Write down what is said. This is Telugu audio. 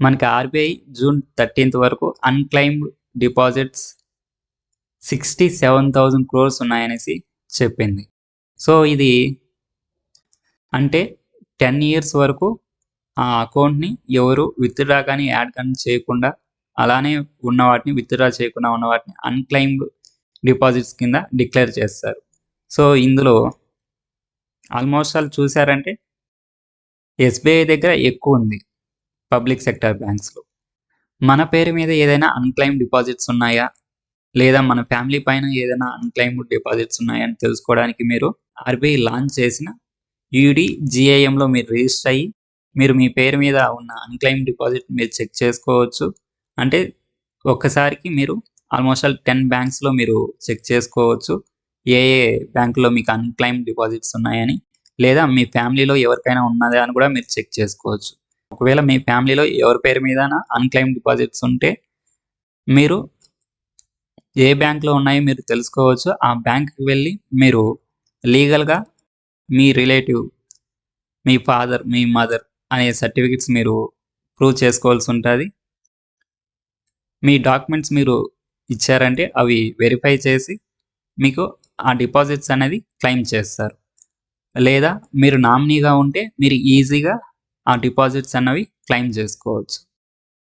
మనకి ఆర్బీఐ జూన్ 13th వరకు అన్‌క్లెయిమ్డ్ డిపాజిట్స్ 67,000 క్రోర్స్ ఉన్నాయనేసి చెప్పింది. సో, ఇది అంటే 10 ఇయర్స్ వరకు ఆ అకౌంట్‌ని ఎవరు విత్‌డ్రా కానీ, యాడ్ కానీ చేయకుండా అలానే ఉన్న వాటిని విత్‌డ్రా చేయకుండా ఉన్న వాటిని అన్‌క్లెయిమ్డ్ డిపాజిట్స్ కింద డిక్లేర్ చేస్తారు. సో, ఇందులో ఆల్మోస్ట్ ఆల్ చూసారంటే ఎస్‌బీఐ దగ్గర ఎక్కువుంది పబ్లిక్ సెక్టార్ బ్యాంక్స్‌లో. మన పేరు మీద ఏదైనా అన్‌క్లెయిమ్డ్ డిపాజిట్స్ ఉన్నాయా? లేదా మన ఫ్యామిలీ పైన ఏదైనా అన్‌క్లెయిమ్డ్ డిపాజిట్స్ ఉన్నాయా అని తెలుసుకోవడానికి మీరు ఆర్‌బీఐ లాంచ్ చేసిన యూడీజీఐఎంలో మీరు రిజిస్టర్ అయ్యి, మీరు మీ పేరు మీద ఉన్న అన్‌క్లెయిమ్డ్ డిపాజిట్ మీరు చెక్ చేసుకోవచ్చు. అంటే ఒక్కసారికి మీరు ఆల్మోస్ట్ ఆల్ 10 బ్యాంక్స్‌లో మీరు చెక్ చేసుకోవచ్చు. ఏ బ్యాంక్‌లో మీకు అన్‌క్లెయిమ్డ్ డిపాజిట్స్ ఉన్నాయని, లేదా మీ ఫ్యామిలీలో ఎవరికైనా ఉన్నదా అని కూడా మీరు చెక్ చేసుకోవచ్చు. ఒకవేళ మీ ఫ్యామిలీలో ఎవరి పేరు మీదైనా అన్‌క్లెయిమ్డ్ డిపాజిట్స్ ఉంటే, మీరు ఏ బ్యాంక్‌లో ఉన్నాయో మీరు తెలుసుకోవచ్చు. ఆ బ్యాంక్‌కి వెళ్లి మీరు లీగల్‌గా మీ రిలేటివ్, మీ ఫాదర్, మీ మదర్ అనే సర్టిఫికేట్స్ మీరు ప్రూవ్ చేసుకోవాల్సుంటది. మీ డాక్యుమెంట్స్ మీరు ఇచ్చారంటే అవి వెరిఫై చేసి మీకు ఆ డిపాజిట్స్ అనేది క్లెయిమ్ చేస్తారు. లేదా మీరు నామినీగా ఉంటే మీరు ఈజీగా ఆ డిపాజిట్స్ అన్నవి క్లెయిమ్ చేసుకోవచ్చు.